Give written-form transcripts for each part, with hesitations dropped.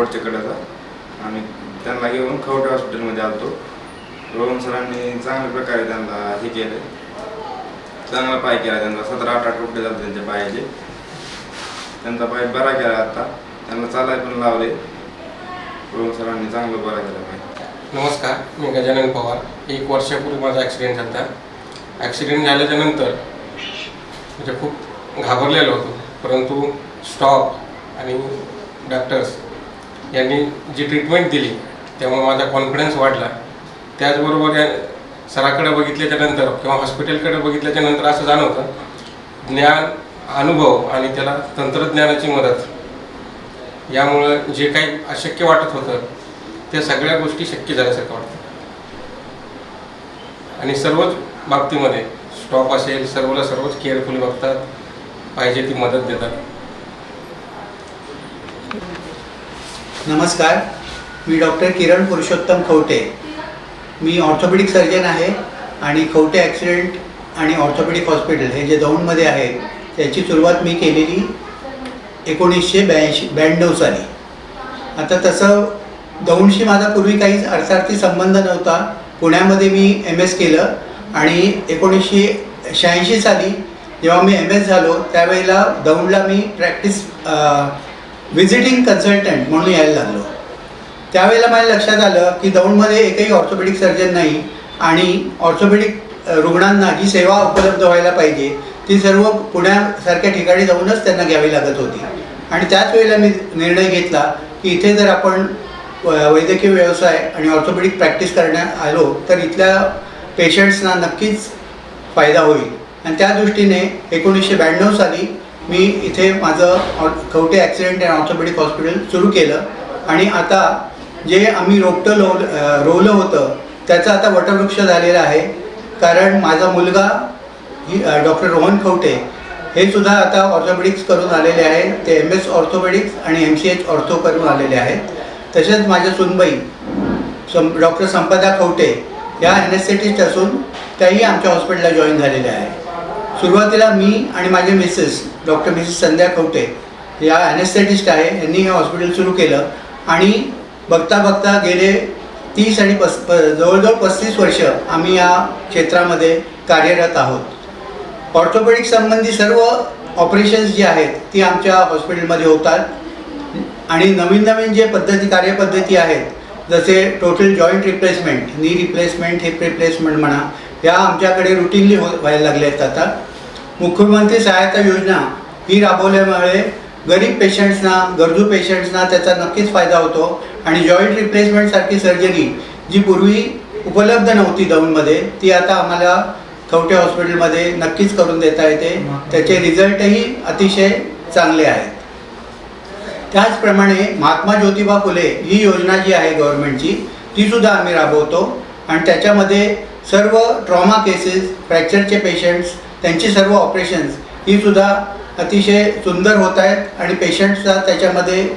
रोडच्या कडेचा आणि त्यांना घेऊन खवटे हॉस्पिटलमध्ये आलतो. रोहन सरांनी चांगल्या प्रकारे त्यांना हे केलं, चांगला पाय केला त्यांचा. 17-18 तुकडे झाले त्यांच्या पायाचे. त्यांचा पाय बरा केला, आता त्यांना चालायला पण लावले. रोहन सरांनी चांगलं बरा केला पाय. नमस्कार, मी गजानन पवार. 1 वर्षापूर्वी माझा ॲक्सिडेंट झाला. ॲक्सिडेंट झाल्याच्यानंतर म्हणजे खूप घाबरलेलो होतो, परंतु स्टॉप आणि डॉक्टर्स यांनी जी ट्रीटमेंट दिली त्यामुळे माझा कॉन्फिडन्स वाढला. त्याचबरोबर या सराकडे बघितल्याच्यानंतर किंवा हॉस्पिटलकडे बघितल्याच्यानंतर असं जाणवतं, ज्ञान, अनुभव आणि त्याला तंत्रज्ञानाची मदत यामुळं जे काही अशक्य वाटत होतं त्या सगळ्या गोष्टी शक्य झाल्यासारखं वाटतं. आणि सर्वच बाबतीमध्ये स्टॉप असेल, सर्वच केअरफुली बघतात, पाहिजे ती मदत देतात. नमस्कार, मी डॉक्टर किरण पुरुषोत्तम खवटे. मी ऑर्थोपेडिक सर्जन आहे आणि खवटे ॲक्सिडेंट आणि ऑर्थोपेडिक हॉस्पिटल हे जे दौंडमध्ये आहे त्याची सुरुवात मी केलेली 1992 साली. आता तसं दौंडशी माझा पूर्वी काहीच अर्थार्थी संबंध नव्हता. पुण्यामध्ये मी MS केलं आणि 1986 साली जेव्हा मी MS झालो त्यावेळेला दौंडला मी व्हिजिटिंग कन्सल्टंट म्हणून यायला लागलो. त्यावेळेला माझ्या लक्षात आलं की दौंडमध्ये एकही ऑर्थोपेडिक सर्जन नाही आणि ऑर्थोपेडिक रुग्णांना जी सेवा उपलब्ध व्हायला पाहिजे ती सर्व पुण्यासारख्या ठिकाणी जाऊनच त्यांना घ्यावी लागत होती. आणि त्याच वेळेला मी निर्णय घेतला की इथे जर आपण वैद्यकीय व्यवसाय आणि ऑर्थोपेडिक प्रॅक्टिस करण्यात आलो तर इथल्या पेशंट्सना नक्कीच फायदा होईल. आणि त्या दृष्टीने 1992 साली मी इथे माझं Khaunte accident and orthopaedic hospital सुरू केलं. आणि आता जे आम्ही रोवलं होतं त्याचा आता वटवृक्ष झालेला आहे, कारण माझा मुलगा डॉक्टर रोहन खवटे हे सुद्धा आता ऑर्थोपेडिक्स करून आलेले आहेत. ते MS ऑर्थोपेडिक्स आणि MCH ऑर्थो करून आलेले आहेत. तसेच माझ्या सुनबाई डॉक्टर संपदा खवटे या ॲनेस्थेटिस्ट असून त्याही आमच्या हॉस्पिटलला जॉईन झालेल्या आहे. सुरुवातीला मी आणि माझे डॉक्टर मिसेस संध्या खवटे या ॲनेस्थेटिस्ट आहे, यांनी हे हॉस्पिटल सुरू केलं. आणि बघता बघता गेले 30 आणि जवळजवळ 35 वर्ष आम्ही या क्षेत्रामध्ये कार्यरत आहोत. ऑर्थोपेडिक संबंधी सर्व ऑपरेशन्स जी आहेत ती आमच्या हॉस्पिटलमध्ये होतात. आणि नवीन जे कार्यपद्धती आहेत, जसे total joint replacement, knee replacement, heap replacement म्हणा, या आमच्याकडे रुटीनली व्हायला लागल्या आहेत. आता मुख्यमंत्री सहायता योजना ही राबवल्यामुळे गरीब पेशंट्सना, गरजू पेशंट्सना त्याचा नक्कीच फायदा होतो. आणि जॉईंट रिप्लेसमेंटसारखी सर्जरी जी पूर्वी उपलब्ध नव्हती दौंडमध्ये ती आता आम्हाला खवटे हॉस्पिटलमध्ये नक्कीच करून देता येते. त्याचे रिझल्टही अतिशय चांगले आहेत. त्याचप्रमाणे महात्मा ज्योतिबा फुले ही योजना जी आहे गव्हर्नमेंटची तीसुद्धा आम्ही राबवतो. आणि त्याच्यामध्ये सर्व ट्रॉमा केसेस, फ्रॅक्चरचे पेशंट्स, त्यांची सर्व ऑपरेशन्स ही सुद्धा अतिशय सुंदर होत आहेत. आणि पेशंट्सचा त्याच्यामध्ये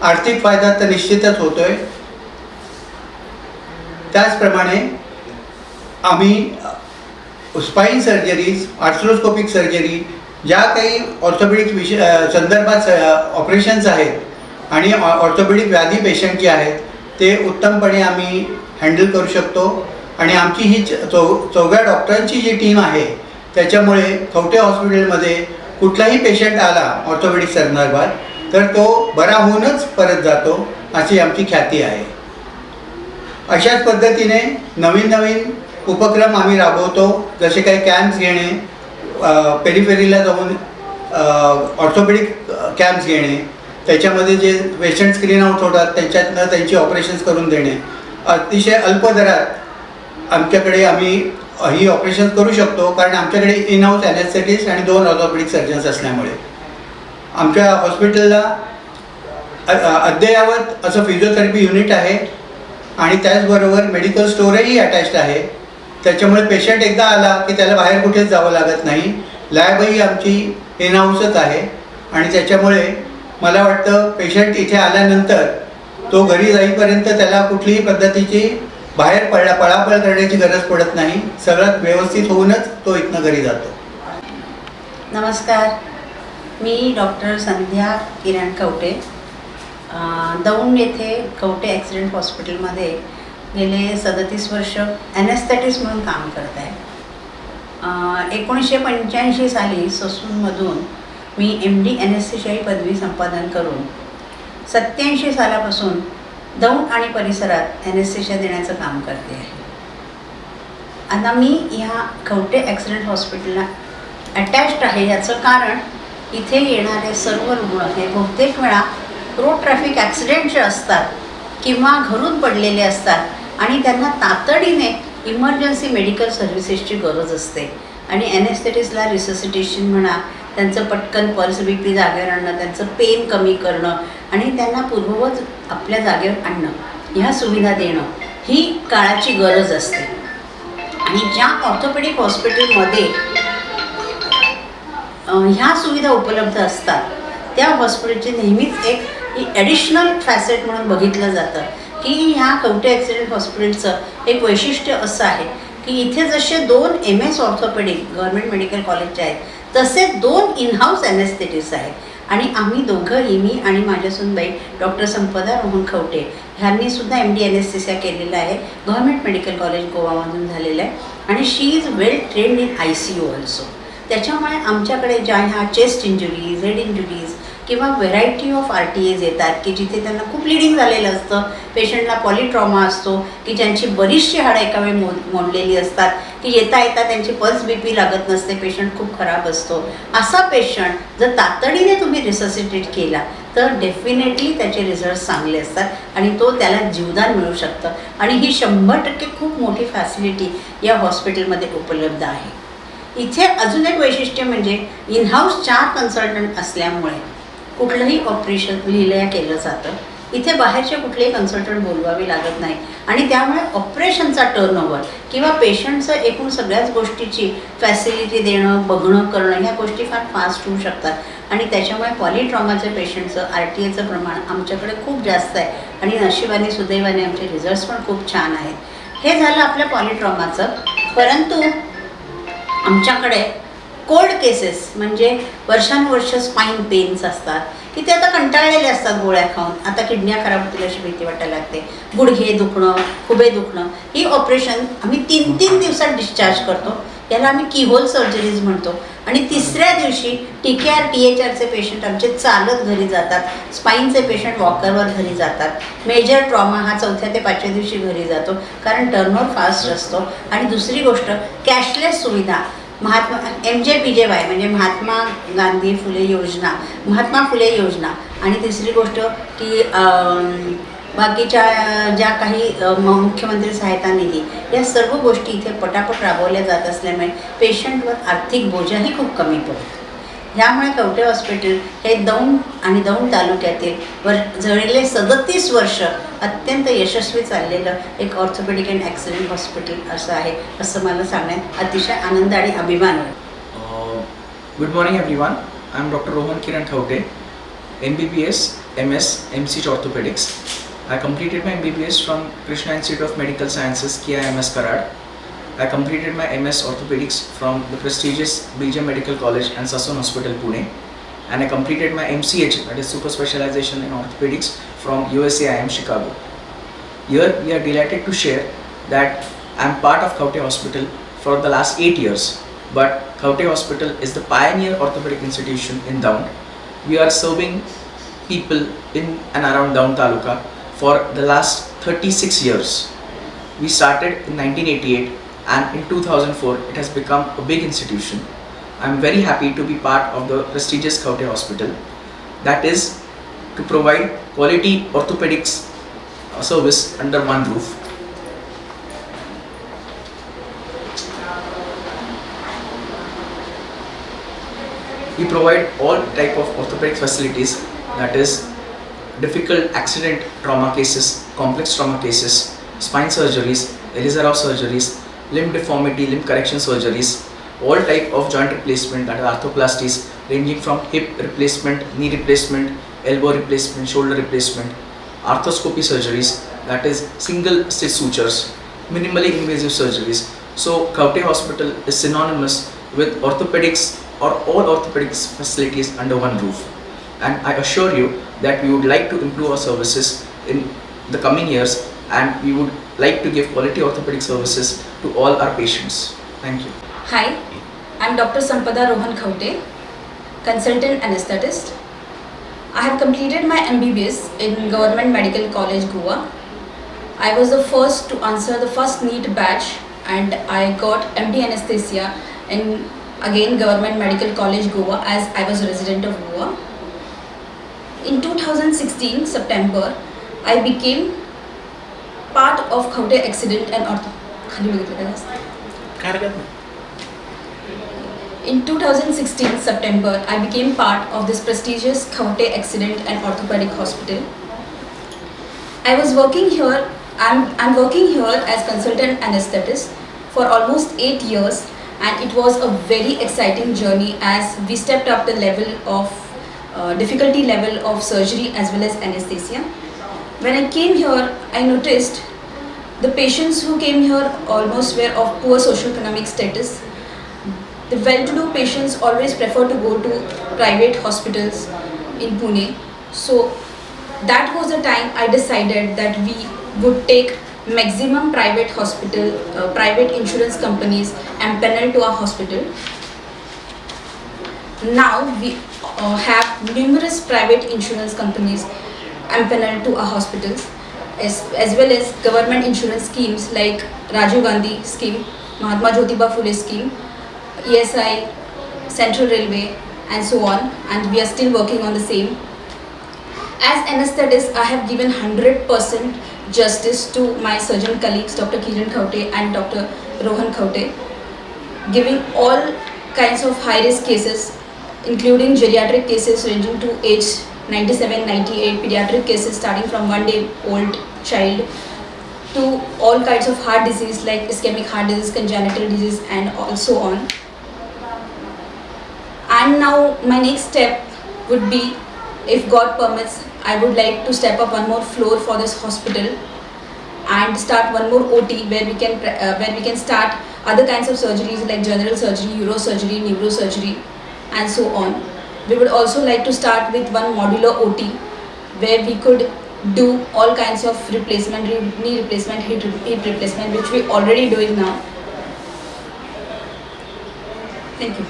आर्थिक फायदा तर निश्चितच होतो आहे. त्याचप्रमाणे आम्ही स्पाईन सर्जरीज, आर्थ्रोस्कोपिक सर्जरी, ज्या काही ऑर्थोपेडिक संदर्भात ऑपरेशन्स आहेत आणि ऑर्थोपेडिक व्याधी पेशंट जे आहेत ते उत्तमपणे आम्ही हँडल करू शकतो. आणि आमची ही चौघ्या डॉक्टरांची जी टीम आहे त्याच्यामुळे खवटे हॉस्पिटलमध्ये कुठलाही पेशंट आला ऑर्थोपेडिक संदर्भात तर तो बरा होऊनच परत जातो, अशी आमची ख्याती आहे. अशाच पद्धतीने नवीन उपक्रम आम्ही राबवतो, जसे काही कॅम्प्स घेणे, पेरिफेरीला जाऊन ऑर्थोपेडिक कॅम्प्स घेणे, त्याच्यामध्ये जे पेशंट स्क्रीन आउट होतात त्याच्यातनं त्यांची ऑपरेशन्स करून देणे. अतिशय अल्प दरात आमच्याकडे आम्ही ही ऑपरेशन्स करू शकतो, कारण आमच्याकडे इन हाऊस ॲनेस्थेटिस्ट आणि 2 ऑर्थोपेडिक सर्जन्स असल्यामुळे. आमच्या हॉस्पिटलला अद्ययावत असं फिजिओथेरपी युनिट आहे आणि त्याचबरोबर मेडिकल स्टोअरही अटॅच्ड आहे. त्याच्यामुळे पेशंट एकदा आला की त्याला बाहेर कुठेच जावं लागत नाही. लॅबही आमची इन हाऊसच आहे. आणि त्याच्यामुळे मला वाटतं पेशंट इथे आल्यानंतर तो घरी जाईपर्यंत त्याला कुठलीही पद्धतीची बाहेर पळापळ करण्याची गरज पडत नाही. सगळं व्यवस्थित होऊनच तो इथनं घरी जातो. नमस्कार, मी डॉक्टर संध्या किरण खवटे, दौंड येथे कवठे ॲक्सिडेंट हॉस्पिटलमध्ये गेले 37 वर्ष ॲनेस्थेटिस्ट म्हणून काम करत आहे. 1985 साली ससूनमधून मी MD ॲनेस्थेशिया ही पदवी संपादन करून 87 सालापासून दौंड आणि परिसरात ॲनेस्थेशिया देण्याचं काम करते आहे. आता मी ह्या कवठे ॲक्सिडेंट हॉस्पिटलला अटॅच्ड आहे. याचं कारण इथे येणारे सर्व रुग्ण हे बहुतेक वेळा रोड ट्रॅफिक ॲक्सिडेंटचे असतात किंवा घरून पडलेले असतात आणि त्यांना तातडीने इमर्जन्सी मेडिकल सर्व्हिसेसची गरज असते आणि ॲनेस्थेटिस्टला रिससिटेशन म्हणा, त्यांचं पटकन पल्स BP जागेवर आणणं, त्यांचं पेन कमी करणं आणि त्यांना पूर्ववत आपल्या जागेवर आणणं, ह्या सुविधा देणं ही काळाची गरज असते. आणि ज्या ऑर्थोपेडिक हॉस्पिटलमध्ये ह्या सुविधा उपलब्ध असतात त्या हॉस्पिटलची नेहमीच एक ही ॲडिशनल फॅसेट म्हणून बघितलं जातं की ह्या कवठे ॲक्सिडेंट हॉस्पिटलचं एक वैशिष्ट्य असं आहे की इथे जसे 2 MS ऑर्थोपेडिक गव्हर्नमेंट मेडिकल कॉलेजचे आहेत तसे 2 इन-हाऊस ॲनेस्थेटिस्ट आहेत आणि आम्ही दोघंही, मी आणि माझ्या सूनबाई डॉक्टर संपदा रोहन खवटे ह्यांनी सुद्धा MD ॲनेस्थेशिया केलेलं आहे. गव्हर्नमेंट मेडिकल कॉलेज गोवामधून झालेलं आहे आणि she is well trained in ICU also. त्याच्यामुळे आमच्याकडे ज्या ह्या चेस्ट इंजुरीज, हेड इंजुरीज किंवा व्हेरायटी ऑफ RTAs येतात की जिथे त्यांना खूप ब्लिडिंग झालेलं असतं, पेशंटला पॉलिट्रॉमा असतो की ज्यांची बरीचशी हाडं एका वेळी मोडलेली असतात की येता येता त्यांची पल्स BP लागत नसते, पेशंट खूप खराब असतो. असा पेशंट जर तातडीने तुम्ही रिससिटेट केला तर डेफिनेटली त्याचे रिझल्ट चांगले असतात आणि तो त्याला जीवदान मिळू शकतं आणि ही 100% खूप मोठी फॅसिलिटी या हॉस्पिटलमध्ये उपलब्ध आहे. इथे अजून एक वैशिष्ट्य म्हणजे इन-हाऊस 4 कन्सल्टंट असल्यामुळे कुठलंही ऑपरेशन लिहिलं केलं जातं. इथे बाहेरचे कुठलेही कन्सल्टंट बोलवावे लागत नाही आणि त्यामुळे ऑपरेशनचा टर्नओव्हर किंवा पेशंटचं एकूण सगळ्याच गोष्टीची फॅसिलिटी देणं, बघणं, करणं ह्या गोष्टी फार फास्ट होऊ शकतात आणि त्याच्यामुळे पॉलिट्रॉमाच्या पेशंटचं RTAचं प्रमाण आमच्याकडे खूप जास्त आहे आणि नशिबाने सुदैवाने आमचे रिझल्ट्स पण खूप छान आहेत. हे झालं आपल्या पॉलिट्रॉमाचं. परंतु आमच्याकडे कोल्ड केसेस म्हणजे वर्षानुवर्ष स्पाईन पेन्स असतात की ते आता कंटाळलेले असतात गोळ्या खाऊन. आता किडन्या खराब होतील अशी भीती वाटायला लागते. गुडघे दुखणं, खुबे दुखणं, ही ऑपरेशन आम्ही 3 दिवसात डिस्चार्ज करतो. याला आम्ही कीहोल सर्जरीज म्हणतो आणि 3ऱ्या दिवशी TKR THRचे पेशंट आमचे चालत घरी जातात. स्पाईनचे पेशंट वॉकरवर घरी जातात. मेजर ट्रॉमा हा 4थ्या ते 5व्या दिवशी घरी जातो कारण टर्नओव्हर फास्ट असतो. आणि दुसरी गोष्ट कॅशलेस सुविधा, महात्मा MJPJY म्हणजे महात्मा गांधी फुले योजना, महात्मा फुले योजना. आणि तिसरी गोष्ट की बाकीच्या ज्या काही मुख्यमंत्री सहायता निधी, या सर्व गोष्टी इथे पटापट राबवल्या जात असल्यामुळे पेशंटवर आर्थिक बोजाही खूप कमी पडतो. ह्यामुळे कवठे हॉस्पिटल हे दौंड आणि दौंड तालुक्यातील गेले 37 वर्ष अत्यंत यशस्वी चाललेलं एक ऑर्थोपेडिक अँड ॲक्सिडेंट हॉस्पिटल असं आहे, असं मला सांगण्यात अतिशय आनंद आणि अभिमान वाटतो. Good morning everyone. I am Dr. Rohan Kiran Thaute, MBBS, MS, MCH Orthopedics. I completed my MBBS from Krishna Institute of Medical Sciences, KIMS Karad. I completed my MS Orthopedics from the prestigious BJ Medical College and Sassoon Hospital, Pune. And I completed my MCH, that is Super Specialization in Orthopedics, from USAIM Chicago. Here we are delighted to share that I am part of Kavte Hospital for the last 8 years. But Kavte Hospital is the pioneer orthopedic institution in Daund. We are serving people in and around Daund Taluka for the last 36 years. We started in 1988 and in 2004 it has become a big institution. I am very happy to be part of the prestigious Kavte Hospital, that is to provide quality orthopedics service under one roof. We provide all type of orthopedic facilities, that is difficult accident trauma cases, complex trauma cases, spine surgeries, Elizarov surgeries, limb deformity, limb correction surgeries, all type of joint replacement, that is arthroplasties, ranging from hip replacement, knee replacement, elbow replacement, shoulder replacement, arthroscopy surgeries, that is single stitch sutures, minimally invasive surgeries. So Kavte Hospital is synonymous with orthopedics or all orthopedics facilities under one roof. and I assure you that we would like to improve our services in the coming years, and we would like to give quality orthopedic services to all our patients. Thank you. Hi, I'm Dr. Sampada Rohan Khaute, consultant anesthetist. I have completed my MBBS in Government Medical College, Goa. I was the first to answer the first NEET batch, and I got MD anesthesia in again Government Medical College, Goa, as I was a resident of Goa. In 2016 September, I became part of Khaute Accident and In 2016 September, I became part of this prestigious Khaute Accident and Orthopedic Hospital. I was working here. I'm working here as consultant anesthetist for almost 8 years, and it was a very exciting journey as we stepped up the level of difficulty level of surgery as well as anesthesia. When I came here, I noticed the patients who came here almost were of poor socioeconomic status. The well-to-do patients always prefer to go to private hospitals in Pune. So that was the time I decided that we would take maximum private hospital, private insurance companies and panel to our hospital. Now we have numerous private insurance companies and panel to our hospitals, as well as government insurance schemes like Rajiv Gandhi scheme, Mahatma Jyotiba Phule scheme, ESI, Central Railway, and so on, and we are still working on the same. As anesthetist, I have given 100% justice to my surgeon colleagues, Dr. Kiran Khaute and Dr. Rohan Khaute, giving all kinds of high-risk cases, including geriatric cases ranging to age 97, 98, pediatric cases starting from 1 day old child, to all kinds of heart disease like ischemic heart disease, congenital disease, and also on. And now my next step would be, if God permits, I would like to step up one more floor for this hospital and start one more OT where we can start other kinds of surgeries like general surgery, neurosurgery, neurosurgery, and so on. We would also like to start with one modular OT where we could do all kinds of replacement, knee replacement, hip replacement, which we already doing now. Thank you.